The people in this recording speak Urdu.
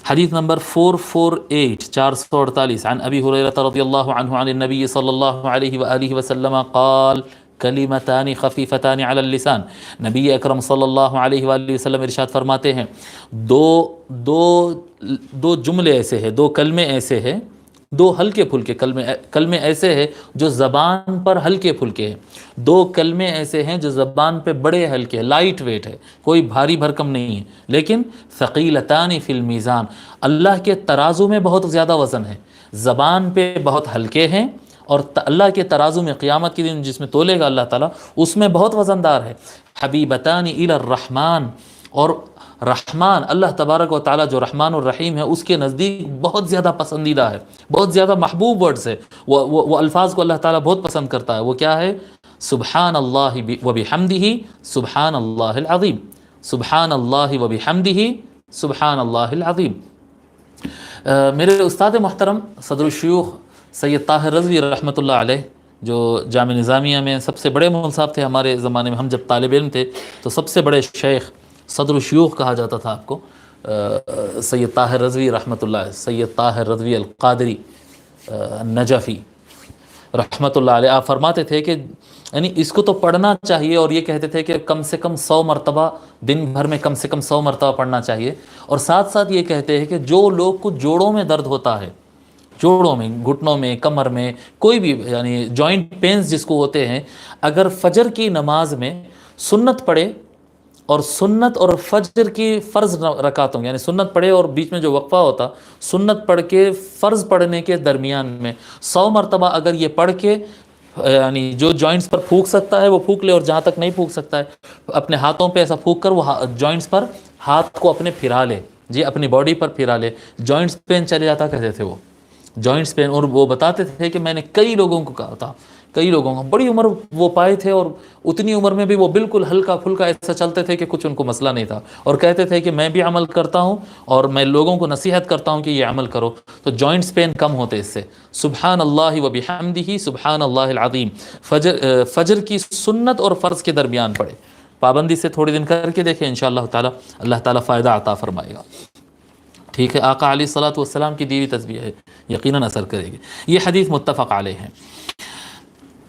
حدیث نمبر 448 448 عن ابی ہریرہ رضی اللہ عنہ عن النبی صلی اللہ علیہ وآلہ وسلم قال کلمتان خفیفتان علی اللسان، نبی اکرم صلی اللہ علیہ وآلہ وسلم ارشاد فرماتے ہیں دو جملے ایسے ہیں، دو کلمے ایسے ہیں، دو ہلکے پھلکے کلمے ایسے ہیں جو زبان پر ہلکے پھلکے ہیں، دو کلمے ایسے ہیں جو زبان پہ بڑے ہلکے ہیں، لائٹ ویٹ ہے، کوئی بھاری بھرکم نہیں ہے، لیکن ثقیلتان فی المیزان، اللہ کے ترازو میں بہت زیادہ وزن ہے، زبان پہ بہت ہلکے ہیں، اور اللہ کے ترازو میں قیامت کے دن جس میں تولے گا اللہ تعالیٰ اس میں بہت وزندار ہے۔ حبیبتان الی الرحمن، اور رحمان اللہ تبارک و تعالیٰ جو رحمان الرحیم ہے اس کے نزدیک بہت زیادہ پسندیدہ ہے، بہت زیادہ محبوب ورڈز ہے، وہ الفاظ کو اللہ تعالیٰ بہت پسند کرتا ہے۔ وہ کیا ہے؟ سبحان اللہ وبحمدہ سبحان اللہ العظیم، سبحان اللہ وبحمدہ سبحان اللہ العظیم۔ میرے استاد محترم صدر الشیوخ سید طاہر رضوی رحمۃ اللہ علیہ، جو جامعہ نظامیہ میں سب سے بڑے مول صاحب تھے ہمارے زمانے میں، ہم جب طالب علم تھے تو سب سے بڑے شیخ صدر الشیوخ کہا جاتا تھا آپ کو، سید طاہر رضوی رحمۃ اللہ علیہ، سید طاہر رضوی القادری نجفی رحمۃ اللہ علیہ، آپ فرماتے تھے کہ یعنی اس کو تو پڑھنا چاہیے، اور یہ کہتے تھے کہ کم سے کم 100 مرتبہ دن بھر میں کم سے کم 100 مرتبہ پڑھنا چاہیے، اور ساتھ ساتھ یہ کہتے ہیں کہ جو لوگ کو جوڑوں میں درد ہوتا ہے، جوڑوں میں، گھٹنوں میں، کمر میں، کوئی بھی یعنی جوائنٹ پینز جس کو ہوتے ہیں، اگر فجر کی نماز میں سنت پڑھے، اور سنت اور فجر کی فرض رکعتوں یعنی سنت پڑھے اور بیچ میں جو وقفہ ہوتا، سنت پڑھ کے فرض پڑھنے کے درمیان میں 100 مرتبہ اگر یہ پڑھ کے یعنی جو جوائنٹس پر پھونک سکتا ہے وہ پھونک لے، اور جہاں تک نہیں پھونک سکتا ہے اپنے ہاتھوں پہ ایسا پھونک کر وہ جوائنٹس پر ہاتھ کو اپنے پھرا لے، جی اپنی باڈی پر پھرا لے، جوائنٹس پین چلے جاتا کہتے تھے وہ، جوائنٹس پین۔ اور وہ بتاتے تھے کہ میں نے کئی لوگوں کو کہا تھا، کئی لوگوں کو، بڑی عمر وہ پائے تھے، اور اتنی عمر میں بھی وہ بالکل ہلکا پھلکا ایسا چلتے تھے کہ کچھ ان کو مسئلہ نہیں تھا، اور کہتے تھے کہ میں بھی عمل کرتا ہوں اور میں لوگوں کو نصیحت کرتا ہوں کہ یہ عمل کرو تو جوائنٹس پین کم ہوتے اس سے۔ سبحان اللہ وبحمدہ سبحان اللہ العظیم، فجر کی سنت اور فرض کے درمیان پڑھے، پابندی سے تھوڑے دن کر کے دیکھیں انشاءاللہ تعالی اللہ تعالیٰ فائدہ عطا فرمائے گا۔ ٹھیک ہے، آقا علیہ الصلوۃ والسلام کی دیوی تسبیح ہے، یقیناً اثر کرے گی۔ یہ حدیث متفق علیہ ہے۔